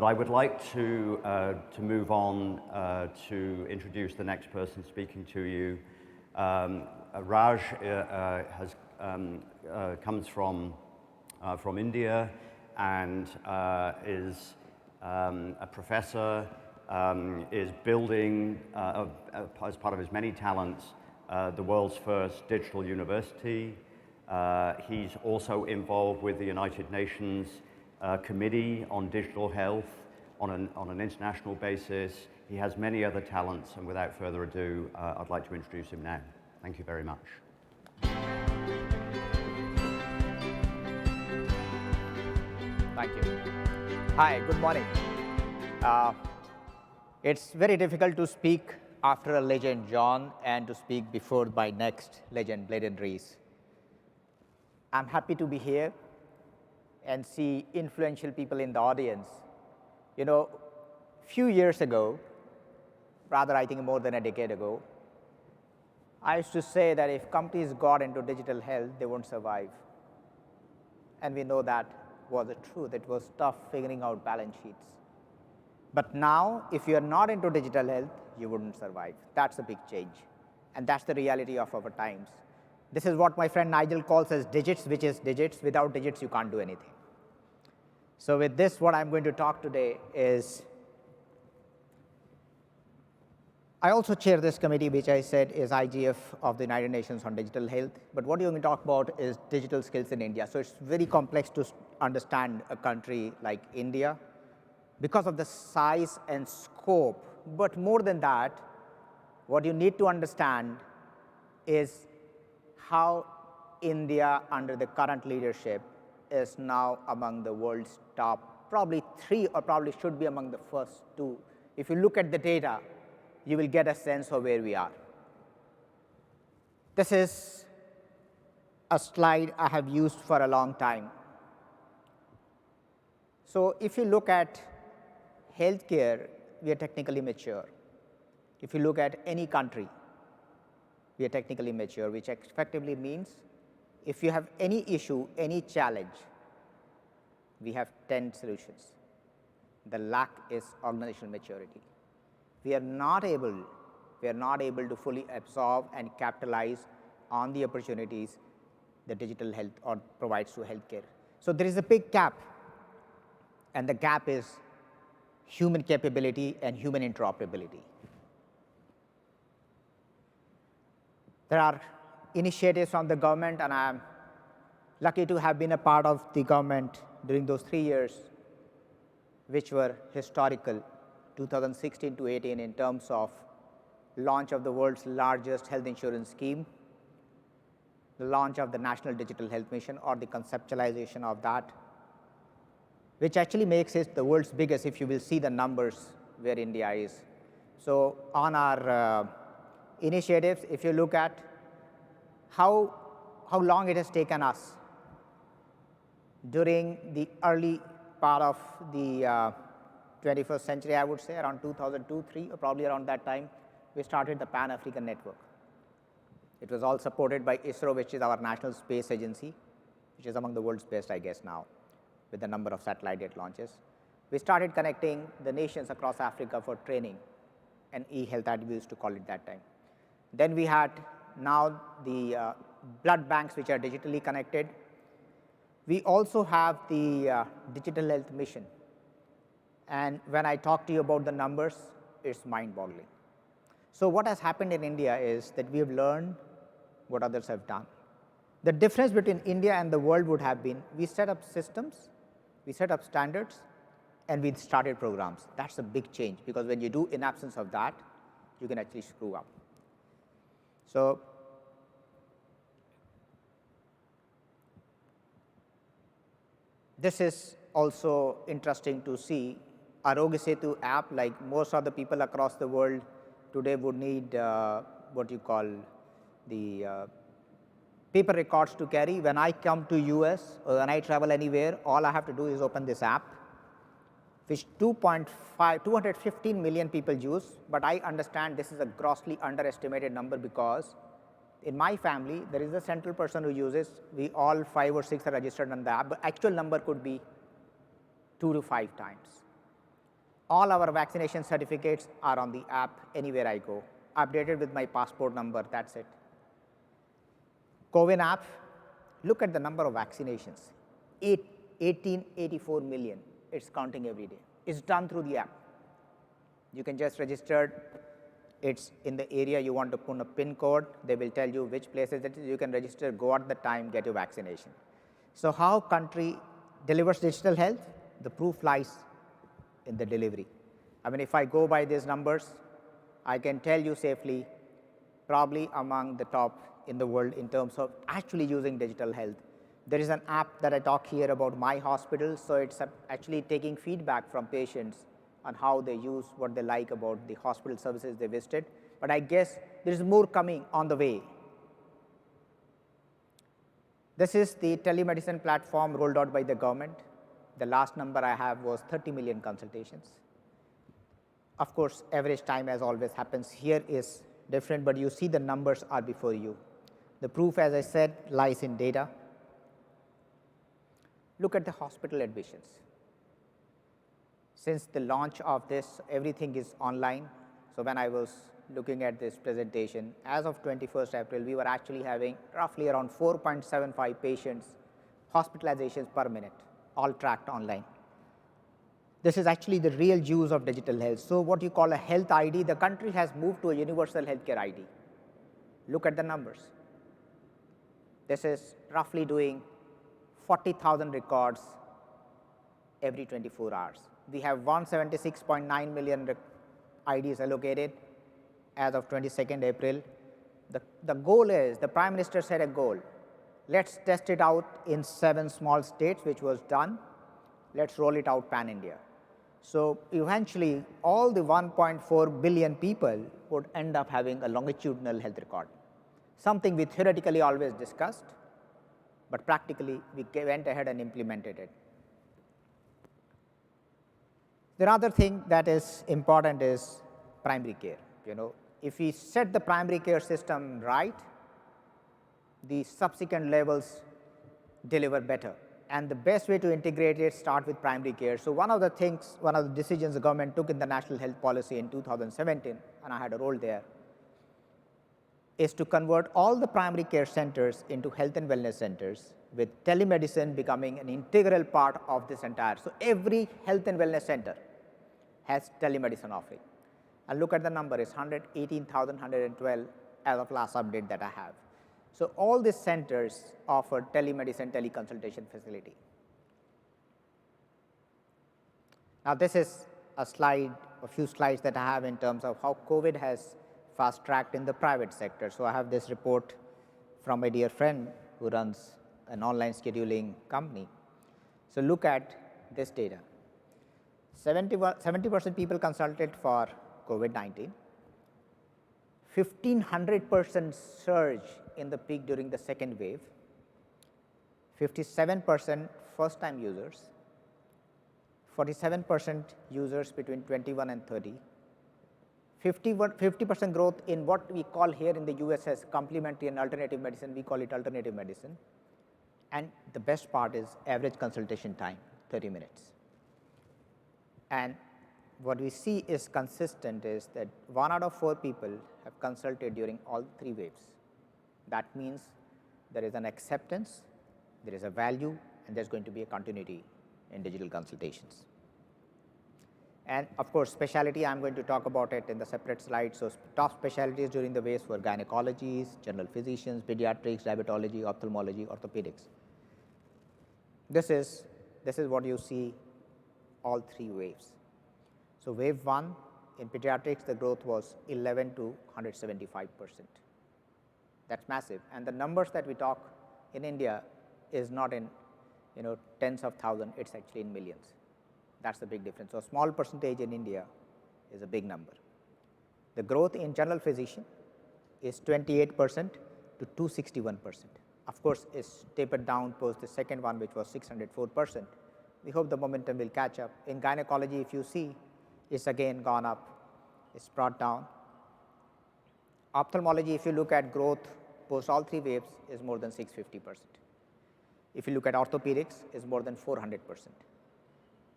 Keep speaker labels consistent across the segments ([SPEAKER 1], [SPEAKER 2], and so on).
[SPEAKER 1] But I would like to move on to introduce the next person speaking to you. Raj comes from India and is a professor, is building, as part of his many talents, the world's first digital university. He's also involved with the United Nations Committee on Digital Health on an international basis. He has many other talents, and without further ado, I'd like to introduce him now. Thank you very much.
[SPEAKER 2] Thank you. Hi, good morning. It's very difficult to speak after a legend, John, and to speak before my next legend, Bladen Rees. I'm happy to be here and see influential people in the audience. You know, few years ago, rather I think more than a decade ago, I used to say that if companies got into digital health, they won't survive. And we know that was the truth. It was tough figuring out balance sheets. But now, if you're not into digital health, you wouldn't survive. That's a big change. And that's the reality of our times. This is what my friend Nigel calls as digits, which is digits. Without digits, you can't do anything. So with this, what I'm going to talk today is, I also chair this committee, which I said is IGF of the United Nations on Digital Health. But what you're going to talk about is digital skills in India. So it's very complex to understand a country like India because of the size and scope. But more than that, what you need to understand is how India, under the current leadership, is now among the world's top, probably 3, or probably should be among the first 2. If you look at the data, you will get a sense of where we are. This is a slide I have used for a long time. So if you look at healthcare, we are technically mature. If you look at any country, we are technically mature, which effectively means if you have any issue, any challenge, we have 10 solutions. The lack is organizational maturity. We are not able to fully absorb and capitalize on the opportunities that digital health provides to healthcare. So there is a big gap, and the gap is human capability and human interoperability. There are initiatives from the government, and I'm lucky to have been a part of the government during those 3 years, which were historical, 2016 to 18, in terms of launch of the world's largest health insurance scheme, the launch of the National Digital Health Mission, or the conceptualization of that, which actually makes it the world's biggest, if you will see the numbers where India is. So on our initiatives, if you look at how long it has taken us during the early part of the 21st century, I would say around 2002, 3, or probably around that time, we started the Pan-African Network. It was all supported by ISRO, which is our national space agency, which is among the world's best, I guess, now, with the number of satellite launches. We started connecting the nations across Africa for training and e-health, as we used to call it that time. Then we had now the blood banks, which are digitally connected. We also have the digital health mission. And when I talk to you about the numbers, it's mind-boggling. So what has happened in India is that we have learned what others have done. The difference between India and the world would have been, we set up systems, we set up standards, and we started programs. That's a big change, because when you do in absence of that, you can actually screw up. So this is also interesting to see. Arogya Setu app, like most of the people across the world today would need what you call the paper records to carry. When I come to US or when I travel anywhere, all I have to do is open this app, which 215 million people use. But I understand this is a grossly underestimated number, because in my family, there is a central person who uses. We all 5 or 6 are registered on the app, but actual number could be 2 to 5 times. All our vaccination certificates are on the app anywhere I go, updated with my passport number, that's it. COVID app, look at the number of vaccinations, 1884 million, it's counting every day. It's done through the app. You can just register, it's in the area you want to put a PIN code, they will tell you which places it is, you can register, go at the time, get your vaccination. So how country delivers digital health? The proof lies in the delivery. I mean, if I go by these numbers, I can tell you safely, probably among the top in the world in terms of actually using digital health. There is an app that I talk here about My Hospital, so it's actually taking feedback from patients on how they use, what they like about the hospital services they visited. But I guess there is more coming on the way. This is the telemedicine platform rolled out by the government. The last number I have was 30 million consultations. Of course, average time, as always happens, here is different, but you see the numbers are before you. The proof, as I said, lies in data. Look at the hospital admissions. Since the launch of this, everything is online. So when I was looking at this presentation, as of 21st April, we were actually having roughly around 4.75 patients, hospitalizations per minute, all tracked online. This is actually the real use of digital health. So what you call a health ID, the country has moved to a universal healthcare ID. Look at the numbers. This is roughly doing 40,000 records every 24 hours. We have 176.9 million IDs allocated as of 22nd April. The goal is, the Prime Minister set a goal. Let's test it out in 7 small states, which was done. Let's roll it out pan-India. So eventually, all the 1.4 billion people would end up having a longitudinal health record, something we theoretically always discussed, but practically we went ahead and implemented it. The other thing that is important is primary care. You know, if we set the primary care system right, the subsequent levels deliver better. And the best way to integrate it, start with primary care. So one of the things, one of the decisions the government took in the National Health Policy in 2017, and I had a role there, is to convert all the primary care centers into health and wellness centers, with telemedicine becoming an integral part of this entire. So every health and wellness center has telemedicine offering. And look at the number, it's 118,112 as of last update that I have. So all these centers offer telemedicine, teleconsultation facility. Now this is a slide, a few slides that I have in terms of how COVID has fast-tracked in the private sector. So I have this report from a dear friend who runs an online scheduling company. So look at this data. 70% people consulted for COVID-19, 1,500% surge in the peak during the second wave, 57% first-time users, 47% users between 21 and 30, 50% growth in what we call here in the US as complementary and alternative medicine, we call it alternative medicine. And the best part is average consultation time, 30 minutes. And what we see is consistent is that 1 out of 4 people have consulted during all 3 waves. That means there is an acceptance, there is a value, and there's going to be a continuity in digital consultations. And of course, specialty, I'm going to talk about it in the separate slide. So top specialties during the waves were gynecologies, general physicians, pediatrics, diabetology, ophthalmology, orthopedics. This is what you see all 3 waves. So wave 1 in pediatrics, the growth was 11 to 175%. That's massive. And the numbers that we talk in India is not in tens of thousands, it's actually in millions. That's the big difference. So a small percentage in India is a big number. The growth in general physician is 28% to 261%. Of course, it's tapered down post the second one, which was 604%. We hope the momentum will catch up. In gynecology, if you see, it's again gone up, it's brought down. Ophthalmology, if you look at growth post all 3 waves, is more than 650%. If you look at orthopedics, it's more than 400%.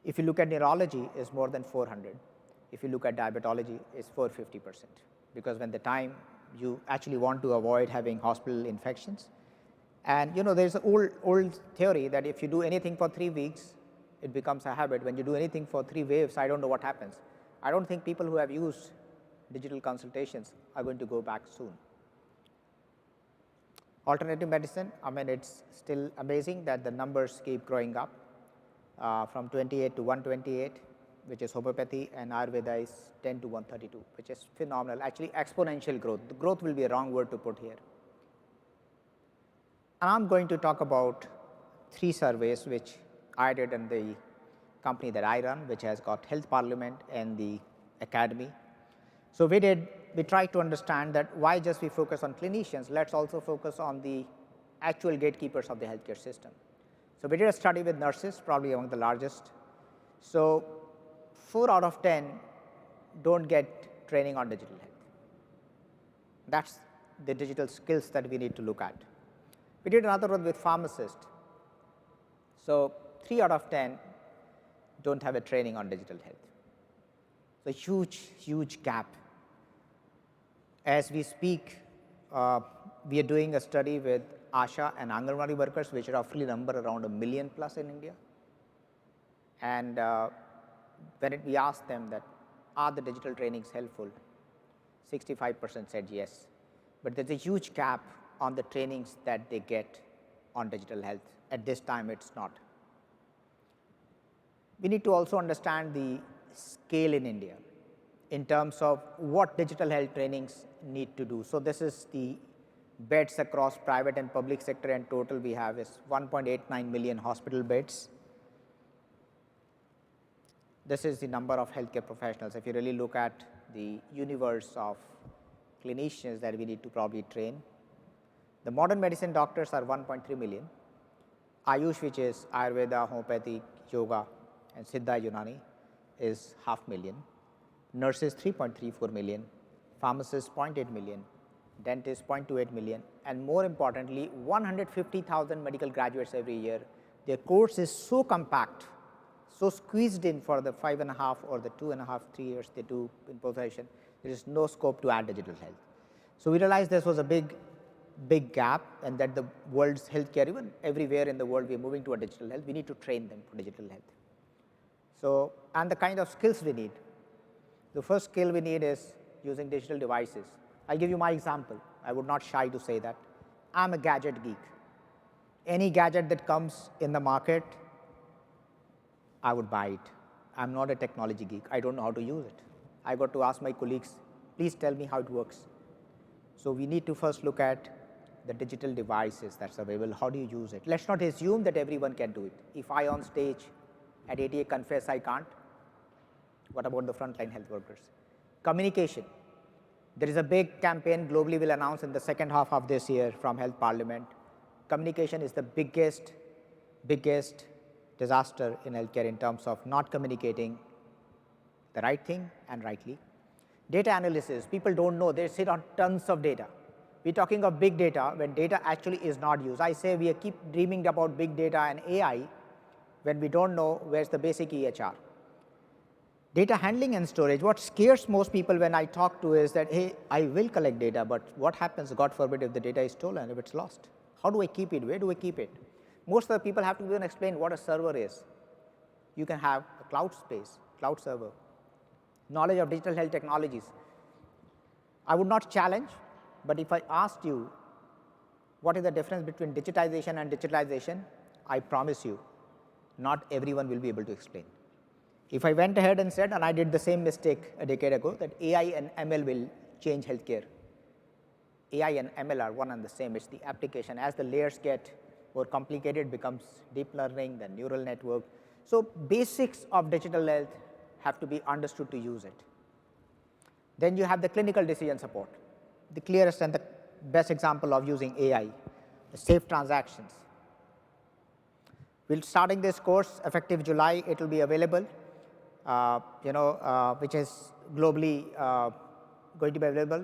[SPEAKER 2] If you look at neurology, it's more than 400. If you look at diabetology, it's 450%. Because when the time you actually want to avoid having hospital infections. And there's an old theory that if you do anything for 3 weeks, it becomes a habit. When you do anything for 3 waves, I don't know what happens. I don't think people who have used digital consultations are going to go back soon. Alternative medicine, I mean, it's still amazing that the numbers keep growing up from 28 to 128, which is homeopathy, and Ayurveda is 10 to 132, which is phenomenal, actually exponential growth. The growth will be a wrong word to put here. And I'm going to talk about 3 surveys which I did in the company that I run, which has got Health Parliament and the Academy. So we tried to understand that why just we focus on clinicians, let's also focus on the actual gatekeepers of the healthcare system. So we did a study with nurses, probably among the largest. So 4 out of 10 don't get training on digital health. That's the digital skills that we need to look at. We did another one with pharmacists. So 3 out of 10 don't have a training on digital health. So huge, huge gap. As we speak, we are doing a study with ASHA and Anganwadi workers, which roughly number around 1 million plus in India. And when we asked them that, are the digital trainings helpful? 65% said yes. But there's a huge gap on the trainings that they get on digital health. At this time, it's not. We need to also understand the scale in India in terms of what digital health trainings need to do. So this is the beds across private and public sector, and total we have is 1.89 million hospital beds. This is the number of healthcare professionals. If you really look at the universe of clinicians that we need to probably train, the modern medicine doctors are 1.3 million. Ayush, which is Ayurveda, homeopathy, yoga, and Siddha Unani, is 500,000. Nurses 3.34 million, pharmacists 0.8 million, dentists 0.28 million, and more importantly, 150,000 medical graduates every year. Their course is so compact, so squeezed in for the 5.5 or the 2.5, 3 years they do in possession. There is no scope to add digital health. So we realized this was a big gap, and that the world's healthcare, even everywhere in the world, we are moving toward digital health. We need to train them for digital health. So, and the kind of skills we need. The first skill we need is using digital devices. I'll give you my example. I would not shy to say that. I'm a gadget geek. Any gadget that comes in the market, I would buy it. I'm not a technology geek. I don't know how to use it. I got to ask my colleagues, please tell me how it works. So we need to first look at the digital devices that's available. How do you use it? Let's not assume that everyone can do it. If I on stage at ATA confess I can't, what about the frontline health workers? Communication. There is a big campaign globally we'll announce in the second half of this year from Health Parliament. Communication is the biggest disaster in healthcare in terms of not communicating the right thing and rightly. Data analysis, people don't know, they sit on tons of data. We're talking of big data when data actually is not used. I say we keep dreaming about big data and AI when we don't know where's the basic EHR. Data handling and storage, what scares most people when I talk to is that, hey, I will collect data, but what happens, God forbid, if the data is stolen, if it's lost? How do I keep it? Where do I keep it? Most of the people have to even explain what a server is. You can have a cloud space, cloud server, knowledge of digital health technologies. I would not challenge, but if I asked you what is the difference between digitization and digitalization, I promise you, not everyone will be able to explain. If I went ahead and said, and I did the same mistake a decade ago, that AI and ML will change healthcare. AI and ML are one and the same. It's the application. As the layers get more complicated, becomes deep learning, then neural network. So basics of digital health have to be understood to use it. Then you have the clinical decision support. The clearest and the best example of using AI, the safe transactions. We're starting this course effective July. It will be available. Which is globally going to be available.